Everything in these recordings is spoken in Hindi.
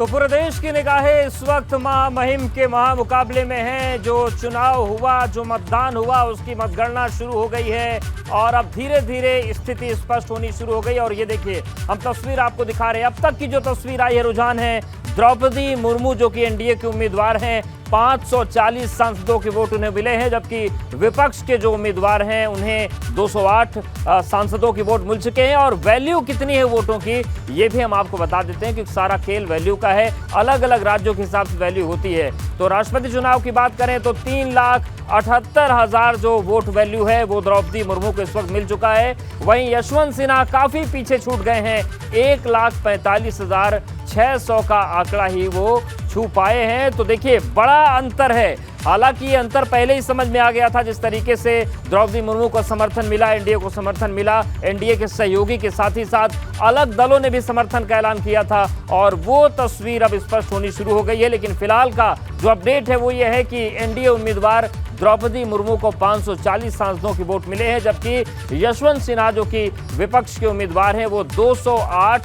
तो पूरे देश की निगाहें इस वक्त महामहिम के महामुकाबले में हैं। जो चुनाव हुआ, जो मतदान हुआ, उसकी मतगणना शुरू हो गई है और अब धीरे धीरे स्थिति स्पष्ट होनी शुरू हो गई। और ये देखिए, हम तस्वीर आपको दिखा रहे हैं। अब तक की जो तस्वीर आई है, रुझान है द्रौपदी मुर्मू जो कि एनडीए के उम्मीदवार हैं, 540 सांसदों के वोट उन्हें मिले हैं, जबकि विपक्ष के जो उम्मीदवार हैं उन्हें 208 सांसदों के वोट मिल चुके हैं। और वैल्यू कितनी है वोटों की, ये भी हम आपको बता देते हैं, क्योंकि सारा खेल वैल्यू का है। अलग अलग राज्यों के हिसाब से वैल्यू होती है। तो राष्ट्रपति चुनाव की बात करें तो 3,78,000 जो वोट वैल्यू है वो द्रौपदी मुर्मू को इस वक्त मिल चुका है। वहीं यशवंत सिन्हा काफी पीछे छूट गए हैं, 1,45,600 का आंकड़ा ही वो छू पाए हैं। तो देखिए, बड़ा अंतर है। हालांकि ये अंतर पहले ही समझ में आ गया था, जिस तरीके से द्रौपदी मुर्मू को समर्थन मिला, एनडीए को समर्थन मिला, एनडीए के सहयोगी के साथ ही साथ अलग दलों ने भी समर्थन का ऐलान किया था और वो तस्वीर अब स्पष्ट होनी शुरू हो गई है। लेकिन फिलहाल का जो अपडेट है वो ये है कि एनडीए उम्मीदवार द्रौपदी मुर्मू को 540 सांसदों के वोट मिले हैं, जबकि यशवंत सिन्हा जो कि विपक्ष के उम्मीदवार हैं वो 208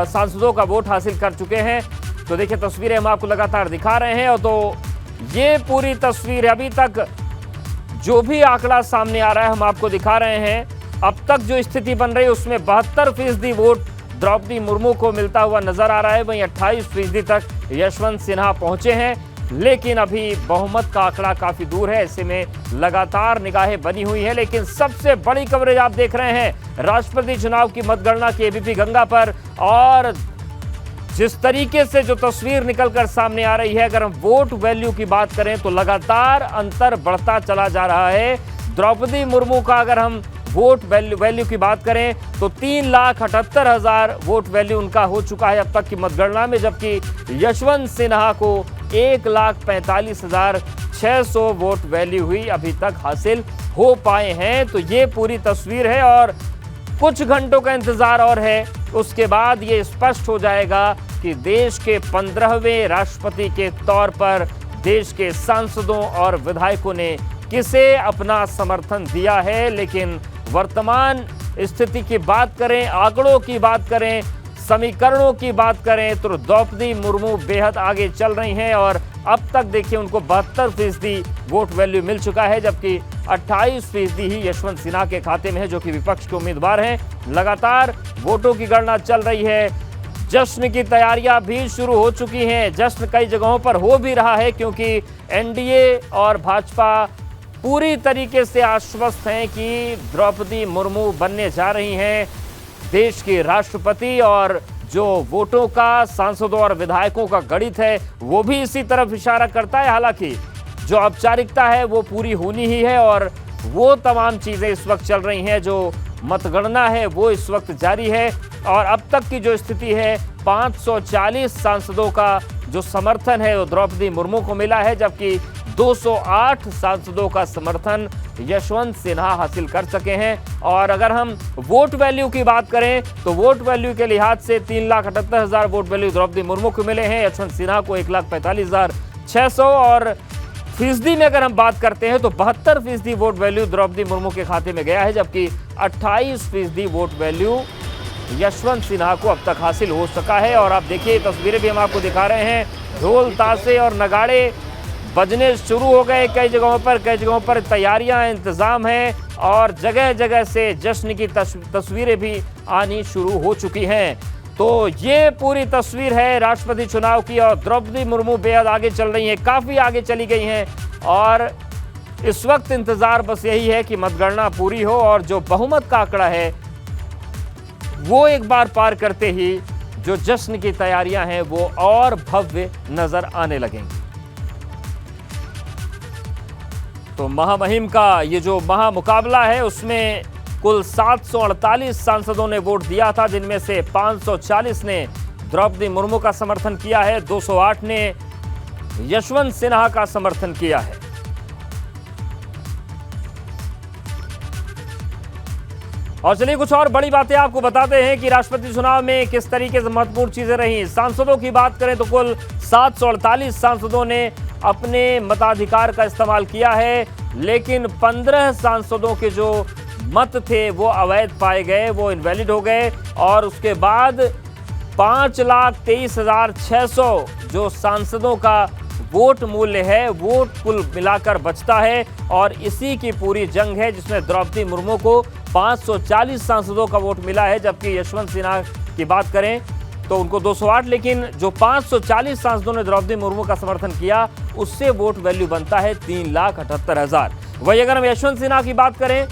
सांसदों का वोट हासिल कर चुके हैं। तो देखिए, तस्वीरें हम आपको लगातार दिखा रहे हैं। और तो ये पूरी तस्वीर अभी तक जो भी आंकड़ा सामने आ रहा है हम आपको दिखा रहे हैं। अब तक जो स्थिति बन रही है उसमें 72% वोट द्रौपदी मुर्मू को मिलता हुआ नजर आ रहा है। वहीं 28% तक यशवंत सिन्हा पहुंचे हैं, लेकिन अभी बहुमत का आंकड़ा काफी दूर है। ऐसे में लगातार निगाहें बनी हुई है। लेकिन सबसे बड़ी कवरेज आप देख रहे हैं राष्ट्रपति चुनाव की मतगणना की एबीपी गंगा पर। और जिस तरीके से जो तस्वीर निकलकर सामने आ रही है, अगर हम वोट वैल्यू की बात करें तो लगातार अंतर बढ़ता चला जा रहा है। द्रौपदी मुर्मू का अगर हम वोट वैल्यू की बात करें तो 3,78,000 वोट वैल्यू उनका हो चुका है अब तक की मतगणना में, जबकि यशवंत सिन्हा को 1,45,600 वोट वैल्यू हुई अभी तक हासिल हो पाए हैं। तो ये पूरी तस्वीर है और कुछ घंटों का इंतजार और है, उसके बाद ये स्पष्ट हो जाएगा कि देश के 15वें राष्ट्रपति के तौर पर देश के सांसदों और विधायकों ने किसे अपना समर्थन दिया है। लेकिन वर्तमान स्थिति की बात करें, आंकड़ों की बात करें, समीकरणों की बात करें तो द्रौपदी मुर्मू बेहद आगे चल रही हैं। और अब तक देखिए, उनको 72% वोट वैल्यू मिल चुका है, जबकि 28% ही यशवंत सिन्हा के खाते में है जो कि विपक्ष के उम्मीदवार हैं। लगातार वोटों की गणना चल रही है। जश्न की तैयारियां भी शुरू हो चुकी हैं। जश्न कई जगहों पर हो भी रहा है, क्योंकि एनडीए और भाजपा पूरी तरीके से आश्वस्त हैं कि द्रौपदी मुर्मू बनने जा रही हैं देश की राष्ट्रपति। और जो वोटों का, सांसदों और विधायकों का गणित है वो भी इसी तरफ इशारा करता है। हालांकि जो औपचारिकता है वो पूरी होनी ही है और वो तमाम चीज़ें इस वक्त चल रही हैं। जो मतगणना है वो इस वक्त जारी है और अब तक की जो स्थिति है, 540 सांसदों का जो समर्थन है वो द्रौपदी मुर्मू को मिला है, जबकि 208 सांसदों का समर्थन यशवंत सिन्हा हासिल कर सके हैं। और अगर हम वोट वैल्यू की बात करें तो वोट वैल्यू के लिहाज से 3,78,000 वोट वैल्यू द्रौपदी मुर्मू को मिले हैं, यशवंत सिन्हा को 1,45,600। और फीसदी में अगर हम बात करते हैं तो 72% वोट वैल्यू द्रौपदी मुर्मू के खाते में गया है, जबकि 28% वोट वैल्यू यशवंत सिन्हा को अब तक हासिल हो सका है। और आप देखिए, तस्वीरें भी हम आपको दिखा रहे हैं, ढोल ताशे और नगाड़े बजने शुरू हो गए कई जगहों पर तैयारियां, इंतजाम हैं और जगह जगह से जश्न की तस्वीरें भी आनी शुरू हो चुकी हैं। तो ये पूरी तस्वीर है राष्ट्रपति चुनाव की और द्रौपदी मुर्मू बेहद आगे चल रही हैं, काफ़ी आगे चली गई हैं। और इस वक्त इंतज़ार बस यही है कि मतगणना पूरी हो और जो बहुमत का आंकड़ा है वो एक बार पार करते ही जो जश्न की तैयारियां हैं वो और भव्य नजर आने लगेंगी। तो महामहिम का ये जो महामुकाबला है उसमें कुल 748 सांसदों ने वोट दिया था, जिनमें से 540 ने द्रौपदी मुर्मू का समर्थन किया है, 208 ने यशवंत सिन्हा का समर्थन किया है। और चलिए कुछ और बड़ी बातें आपको बताते हैं कि राष्ट्रपति चुनाव में किस तरीके से महत्वपूर्ण चीजें रही। सांसदों की बात करें तो कुल 748 सांसदों ने अपने मताधिकार का इस्तेमाल किया है, लेकिन 15 सांसदों के जो मत थे वो अवैध पाए गए, वो इनवैलिड हो गए। और उसके बाद 5,23,600 जो सांसदों का वोट मूल्य है वो कुल मिलाकर बचता है। और इसी की पूरी जंग है जिसमें द्रौपदी मुर्मू को 540 सांसदों का वोट मिला है, जबकि यशवंत सिन्हा की बात करें तो उनको 208, लेकिन जो 540 सांसदों ने द्रौपदी मुर्मू का समर्थन किया उससे वोट वैल्यू बनता है 3,78,000। वही अगर हम यशवंत सिन्हा की बात करें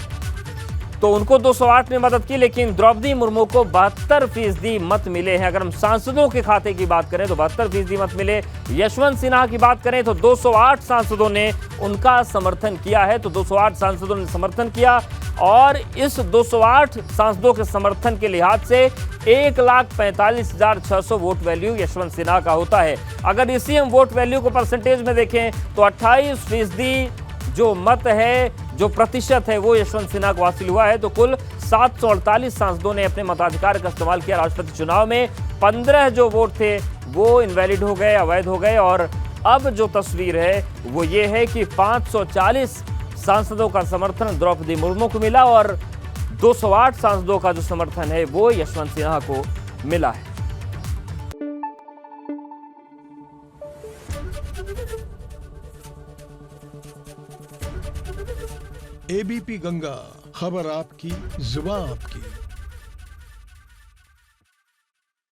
तो उनको 208 ने मदद की, लेकिन द्रौपदी मुर्मू को 72% मत मिले हैं। अगर हम सांसदों के खाते की बात करें तो 72% मत मिले। यशवंत सिन्हा की बात करें तो 208 सांसदों ने उनका समर्थन किया है, तो 208 सांसदों ने समर्थन किया और इस 208 सांसदों के समर्थन के लिहाज से 1,45,600 वोट वैल्यू यशवंत सिन्हा का होता है। अगर इसी हम वोट वैल्यू को परसेंटेज में देखें तो 28% जो मत है, जो प्रतिशत है वो यशवंत सिन्हा को हासिल हुआ है। तो कुल 748 सांसदों ने अपने मताधिकार का इस्तेमाल किया राष्ट्रपति चुनाव में। 15 जो वोट थे वो इनवैलिड हो गए, अवैध हो गए। और अब जो तस्वीर है वो ये है कि 540 सांसदों का समर्थन द्रौपदी मुर्मू को मिला और 208 सांसदों का जो समर्थन है वो यशवंत सिन्हा को मिला है। एबीपी गंगा, खबर आपकी, जुबान आपकी।